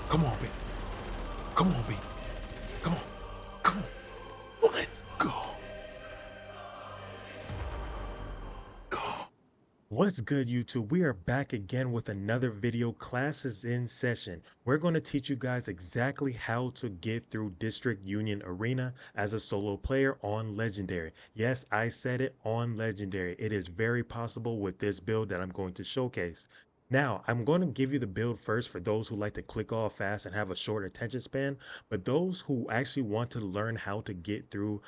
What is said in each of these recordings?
Come on, baby. Come on, baby. Come on. Come on. Let's go. Go. What's good, YouTube? We are back again with another video. Class is in session. We're going to teach you guys exactly how to get through District Union Arena as a solo player on Legendary. Yes, I said it, on Legendary. It is very possible with this build that I'm going to showcase. Now, I'm going to give you the build first for those who like to click off fast and have a short attention span, but those who actually want to learn how to get through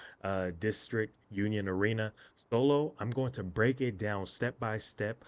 District Union Arena solo, I'm going to break it down step by step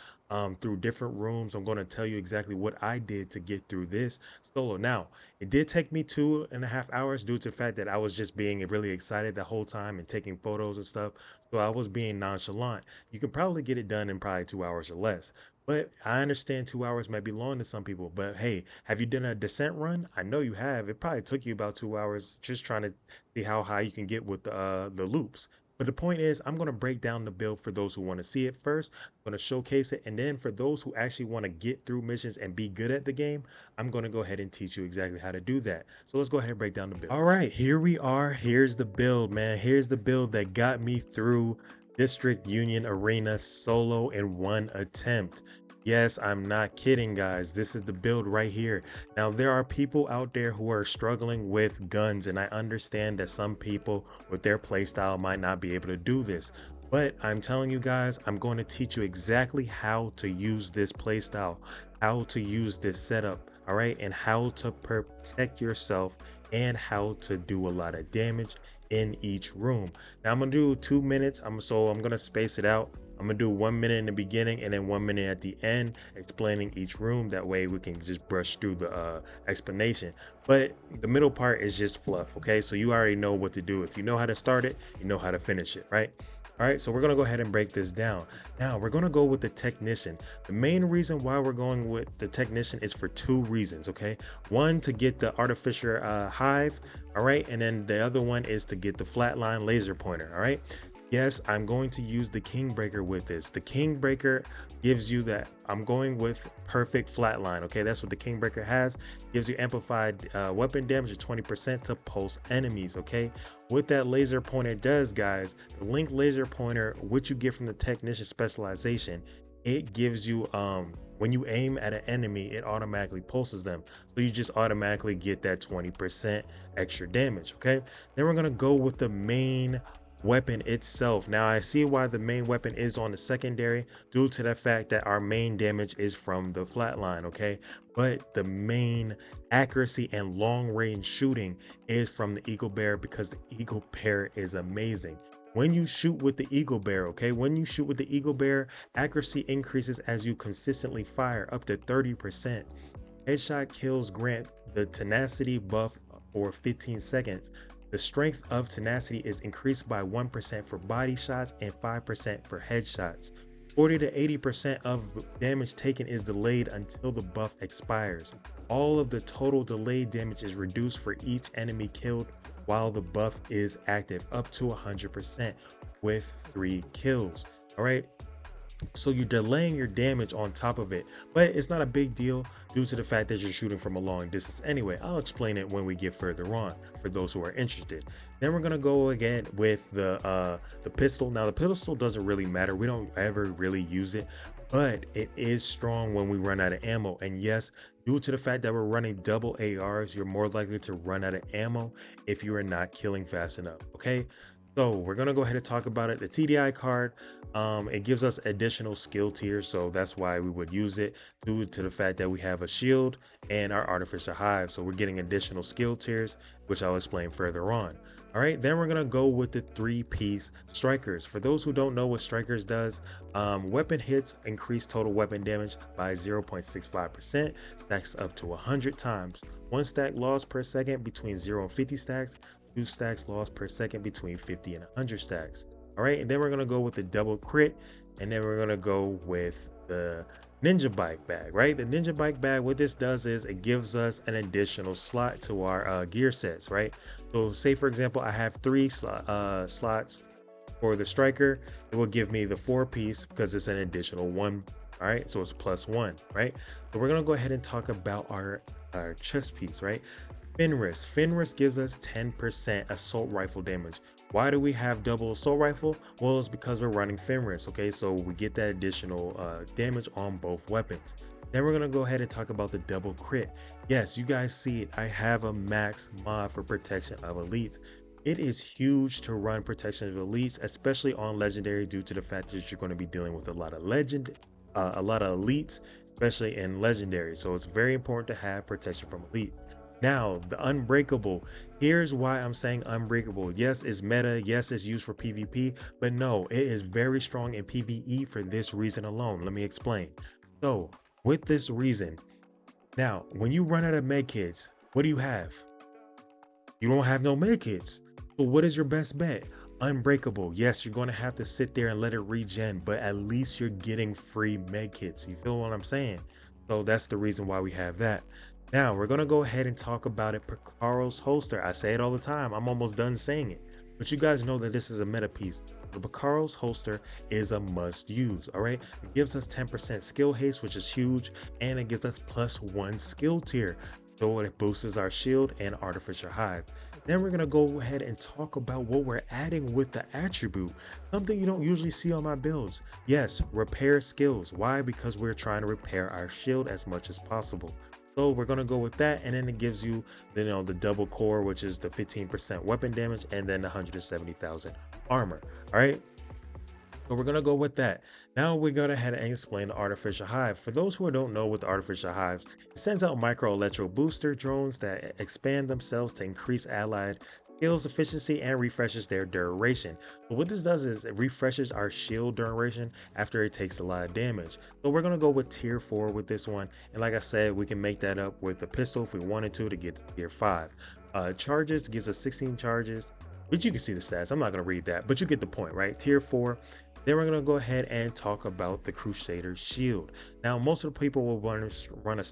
through different rooms. I'm going to tell you exactly what I did to get through this solo. Now, it did take me 2.5 hours due to the fact that I was just being really excited the whole time and taking photos and stuff. So I was being nonchalant. You can probably get it done in probably 2 hours or less. But I understand 2 hours might be long to some people. But hey, have you done a descent run? I know you have. It probably took you about 2 hours just trying to see how high you can get with the loops. But the point is, I'm going to break down the build for those who want to see it first. I'm going to showcase it. And then for those who actually want to get through missions and be good at the game, I'm going to go ahead and teach you exactly how to do that. So let's go ahead and break down the build. All right, here we are. Here's the build, man. Here's the build that got me through District Union Arena solo in one attempt. Yes, I'm not kidding, guys. This is the build right here. Now, there are people out there who are struggling with guns, and I understand that some people with their playstyle might not be able to do this. But I'm telling you guys, I'm going to teach you exactly how to use this playstyle, how to use this setup, all right, and how to protect yourself and how to do a lot of damage in each room. Now, I'm gonna do 2 minutes. I'm gonna space it out. I'm gonna do 1 minute in the beginning and then 1 minute at the end explaining each room. That way we can just brush through the explanation. But the middle part is just fluff, okay? So you already know what to do. If you know how to start it, you know how to finish it, right? All right, so we're gonna go ahead and break this down. Now we're gonna go with the technician. The main reason why we're going with the technician is for two reasons, okay? One, to get the artificial hive, all right? And then the other one is to get the flatline laser pointer, all right? Yes, I'm going to use the Kingbreaker with this. The Kingbreaker gives you that. I'm going with perfect flatline. Okay, that's what the Kingbreaker has. Gives you amplified weapon damage of 20% to pulse enemies. Okay, what that laser pointer does, guys, the link laser pointer, which you get from the technician specialization, it gives you when you aim at an enemy, it automatically pulses them. So you just automatically get that 20% extra damage. Okay, then we're gonna go with the main weapon itself. Now I see why the main weapon is on the secondary due to the fact that our main damage is from the flatline, okay? But the main accuracy and long range shooting is from the Eagle Bear because the Eagle Bear is amazing. When you shoot with the Eagle Bear, okay, when you shoot with the Eagle Bear, accuracy increases as you consistently fire up to 30%. Headshot kills grant the tenacity buff for 15 seconds. The strength of tenacity is increased by 1% for body shots and 5% for headshots. 40 to 80% of damage taken is delayed until the buff expires. All of the total delayed damage is reduced for each enemy killed while the buff is active, up to 100% with 3 kills. All right. So you're delaying your damage on top of it, but it's not a big deal due to the fact that you're shooting from a long distance anyway. I'll explain it when we get further on for those who are interested. Then we're gonna go again with the pistol. Now the pistol doesn't really matter. We don't ever really use it, but it is strong when we run out of ammo. And yes, due to the fact that we're running double ARs, you're more likely to run out of ammo if you are not killing fast enough. Okay. So we're gonna go ahead and talk about it. The TDI card, it gives us additional skill tiers, so that's why we would use it due to the fact that we have a shield and our artificial hive. So we're getting additional skill tiers, which I'll explain further on. All right, then we're gonna go with the 3-piece strikers. For those who don't know what strikers does, weapon hits increase total weapon damage by 0.65%, stacks up to 100 times. 1 stack loss per second between 0 and 50 stacks. 2 stacks lost per second between 50 and 100 stacks. All right, and then we're gonna go with the double crit, and then we're gonna go with the ninja bike bag, right? The ninja bike bag, what this does is it gives us an additional slot to our gear sets, right? So say for example, I have 3 slots for the striker. It will give me the 4-piece because it's an additional 1. All right, so it's +1, right? So we're gonna go ahead and talk about our our chest piece, right? Fenris. Fenris gives us 10% assault rifle damage. Why do we have double assault rifle? Well, it's because we're running Fenris, okay? So we get that additional damage on both weapons. Then we're gonna go ahead and talk about the double crit. Yes, you guys see it. I have a max mod for protection of elites. It is huge to run protection of elites, especially on legendary, due to the fact that you're going to be dealing with a lot of a lot of elites, especially in legendary. So it's very important to have protection from elite. Now, the unbreakable. Here's why I'm saying unbreakable. Yes, it's meta. Yes, it's used for PvP, but no, it is very strong in PvE for this reason alone. Let me explain. So, with this reason, now when you run out of med kits, what do you have? You don't have no med kits. So what is your best bet? Unbreakable. Yes, you're going to have to sit there and let it regen, but at least you're getting free med kits. You feel what I'm saying? So that's the reason why we have that. Now we're going to go ahead and talk about it. Picaro's holster. I say it all the time. I'm almost done saying it, but you guys know that this is a meta piece. The Picaro's holster is a must use. All right. It gives us 10% skill haste, which is huge. And it gives us +1 skill tier. So it boosts our shield and artificial hive. Then we're going to go ahead and talk about what we're adding with the attribute. Something you don't usually see on my builds. Yes, repair skills. Why? Because we're trying to repair our shield as much as possible. So we're going to go with that, and then it gives you the double core, which is the 15% weapon damage, and then 170,000 armor. All right. So we're going to go with that. Now we're going to head and explain the artificial hive. For those who don't know what the artificial hives, it sends out micro electro booster drones that expand themselves to increase allied skills efficiency and refreshes their duration. So what this does is it refreshes our shield duration after it takes a lot of damage. So we're going to go with tier 4 with this one. And like I said, we can make that up with the pistol if we wanted to get to tier 5. Charges gives us 16 charges, but you can see the stats. I'm not going to read that, but you get the point, right? Tier 4. Then we're going to go ahead and talk about the Crusader shield. Now, most of the people will run a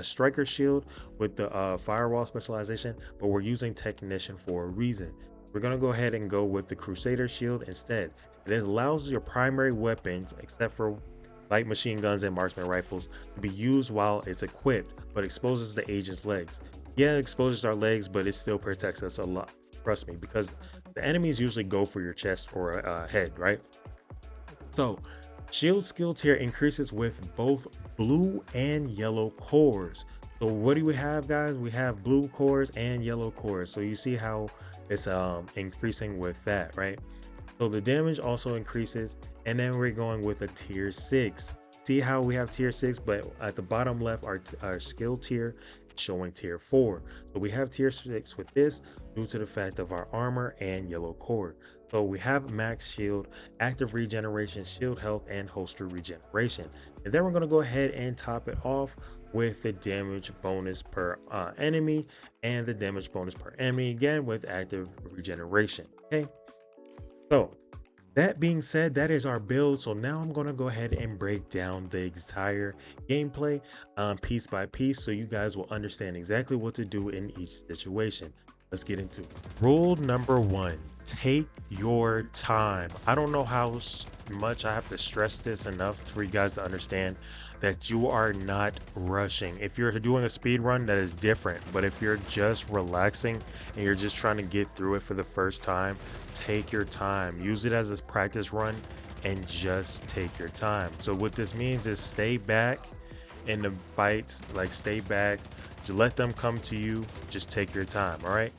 striker shield with the firewall specialization, but we're using technician for a reason. We're going to go ahead and go with the Crusader shield instead. It allows your primary weapons, except for light machine guns and marksman rifles, to be used while it's equipped, but exposes the agent's legs. Yeah, it exposes our legs, but it still protects us a lot. Trust me, because the enemies usually go for your chest or head, right? So, shield skill tier increases with both blue and yellow cores. So what do we have, guys? We have blue cores and yellow cores. So you see how it's increasing with that, right? So the damage also increases, and then we're going with a tier 6. See how we have tier 6, but at the bottom left, our skill tier showing tier 4. So we have tier 6 with this due to the fact of our armor and yellow core. So we have max shield, active regeneration, shield health, and holster regeneration. And then we're going to go ahead and top it off with the damage bonus per enemy and the damage bonus per enemy, again with active regeneration. Okay, so that being said, that is our build. So now I'm going to go ahead and break down the entire gameplay piece by piece, so you guys will understand exactly what to do in each situation. Let's get into it. Rule number 1, take your time. I don't know how much I have to stress this enough for you guys to understand that you are not rushing. If you're doing a speed run, that is different. But if you're just relaxing and you're just trying to get through it for the first time, take your time. Use it as a practice run and just take your time. So what this means is stay back in the fights, like stay back. Just let them come to you. Just take your time, all right?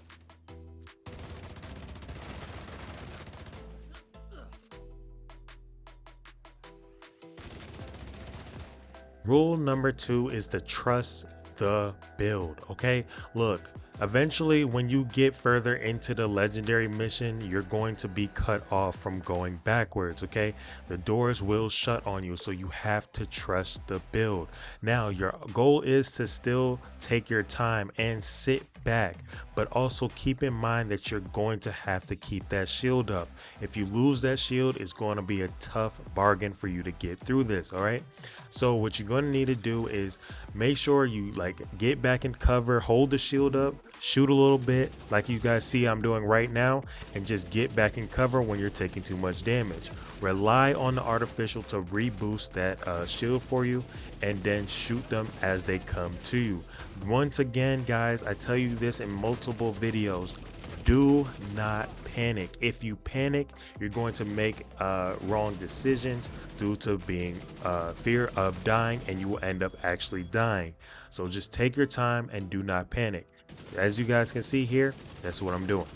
Rule number 2 is to trust the build, okay? Look, eventually when you get further into the legendary mission, you're going to be cut off from going backwards, okay? The doors will shut on you, so you have to trust the build. Now, your goal is to still take your time and sit back, but also keep in mind that you're going to have to keep that shield up. If you lose that shield, it's going to be a tough bargain for you to get through this, all right? So what you're going to need to do is make sure you get back in cover, hold the shield up, shoot a little bit like you guys see I'm doing right now, and just get back in cover when you're taking too much damage. Rely on the artificial to reboost that shield for you, and then shoot them as they come to you. Once again, guys, I tell you this in multiple videos: do not panic. If you panic, you're going to make wrong decisions due to being fear of dying, and you will end up actually dying. So just take your time and do not panic. As you guys can see here, that's what I'm doing.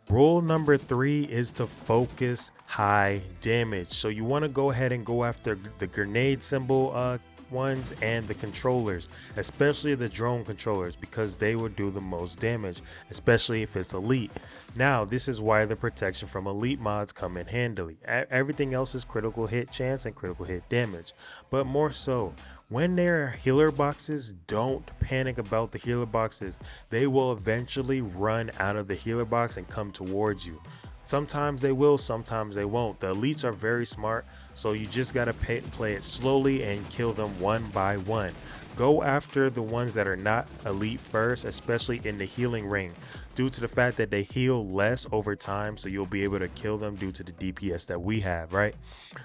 Rule number 3 is to focus high damage. So you want to go ahead and go after the grenade symbol ones and the controllers, especially the drone controllers, because they will do the most damage, especially if it's elite. Now, this is why the protection from elite mods come in handily. Everything else is critical hit chance and critical hit damage, but more so when there are healer boxes, don't panic about the healer boxes. They will eventually run out of the healer box and come towards you. Sometimes they will, sometimes they won't. The elites are very smart, so you just gotta play it slowly and kill them one by one. Go after the ones that are not elite first, especially in the healing ring, due to the fact that they heal less over time, so you'll be able to kill them due to the DPS that we have, right?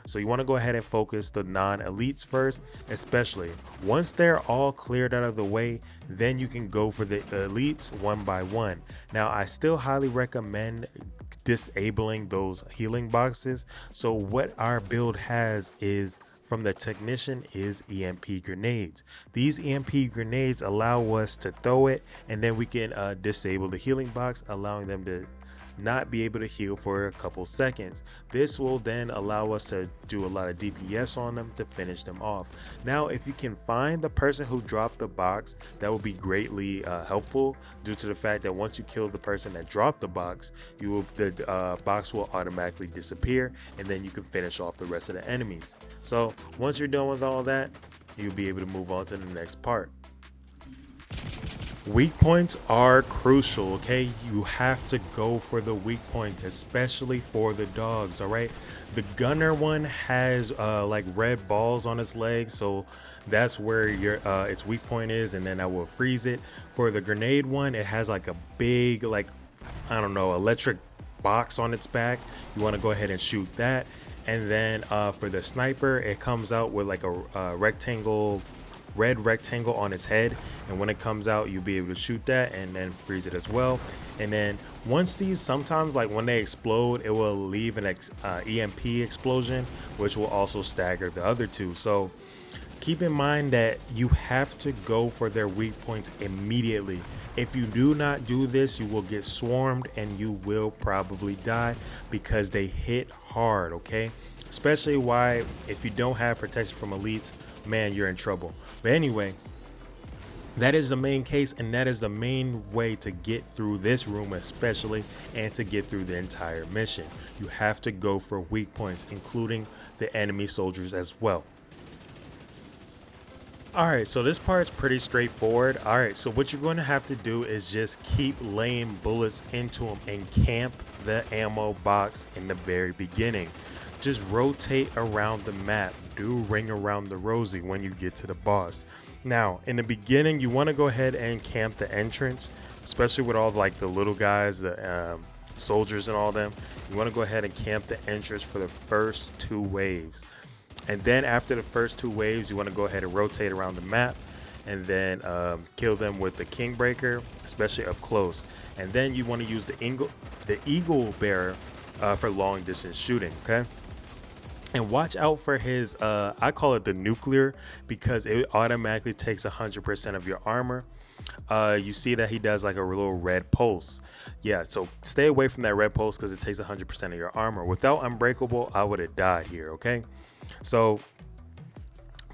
So you want to go ahead and focus the non-elites first, especially once they're all cleared out of the way, then you can go for the elites one by one. Now, I still highly recommend disabling those healing boxes. So what our build has is, from the technician, is EMP grenades. These EMP grenades allow us to throw it, and then we can disable the healing box, allowing them to not be able to heal for a couple seconds. This will then allow us to do a lot of DPS on them to finish them off. Now, if you can find the person who dropped the box, that will be greatly helpful, due to the fact that once you kill the person that dropped the box, the box will automatically disappear, and then you can finish off the rest of the enemies. So once you're done with all that, you'll be able to move on to the next part. Weak points are crucial, okay? You have to go for the weak points, especially for the dogs, all right? The gunner one has like red balls on its legs, so that's where your its weak point is, and then I will freeze it. For the grenade one, it has like a big, like, I don't know, electric box on its back. You want to go ahead and shoot that. And then for the sniper, it comes out with like a red rectangle on its head, and when it comes out, you'll be able to shoot that and then freeze it as well. And then once these, sometimes like when they explode, it will leave an EMP explosion, which will also stagger the other two. So keep in mind that you have to go for their weak points immediately. If you do not do this, you will get swarmed and you will probably die, because they hit hard, okay? Especially why, if you don't have protection from elites, man, you're in trouble. But anyway, that is the main case, and that is the main way to get through this room especially, and to get through the entire mission. You have to go for weak points, including the enemy soldiers as well. Alright, so this part is pretty straightforward. Alright, so what you're going to have to do is just keep laying bullets into them and camp the ammo box in the very beginning. Just rotate around the map. Do ring around the rosy when you get to the boss. Now, in the beginning, you want to go ahead and camp the entrance, especially with all like the little guys, the soldiers and all them. You want to go ahead and camp the entrance for the first 2 waves. And then after the first 2 waves, you want to go ahead and rotate around the map, and then kill them with the King Breaker, especially up close. And then you want to use the Eagle Bearer for long distance shooting, okay? And watch out for his, I call it the nuclear, because it automatically takes 100% of your armor. You see that he does like a little red pulse. Yeah, so stay away from that red pulse, because it takes 100% of your armor. Without Unbreakable, I would have died here, okay? So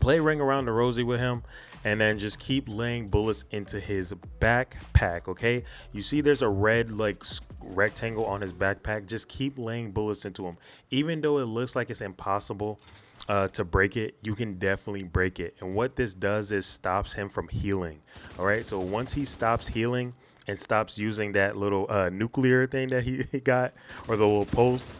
play Ring Around the Rosie with him, and then just keep laying bullets into his backpack, okay? You see there's a red like rectangle on his backpack. Just keep laying bullets into him. Even though it looks like it's impossible to break it, you can definitely break it. And what this does is stops him from healing. All right, so once he stops healing and stops using that little nuclear thing that he got, or the little pulse,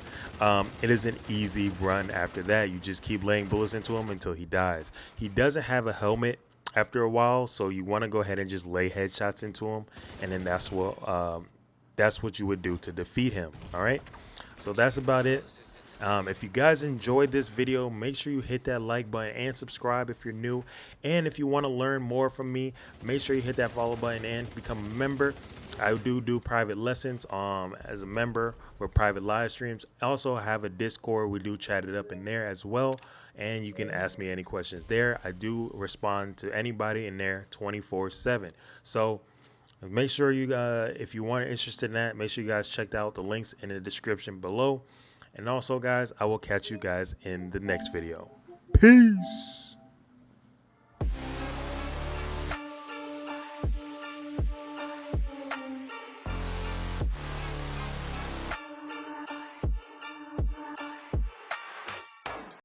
it is an easy run after that. You just keep laying bullets into him until he dies. He doesn't have a helmet after a while, so you want to go ahead and just lay headshots into him, and then that's what you would do to defeat him. All right. So that's about it. If you guys enjoyed this video, make sure you hit that like button and subscribe if you're new. And if you want to learn more from me, make sure you hit that follow button and become a member. I do private lessons as a member with private live streams. I also have a Discord. We do chat it up in there as well. And you can ask me any questions there. I do respond to anybody in there 24/7. So make sure you if you want interested in that, make sure you guys checked out the links in the description below. And also, guys, I will catch you guys in the next video. Peace.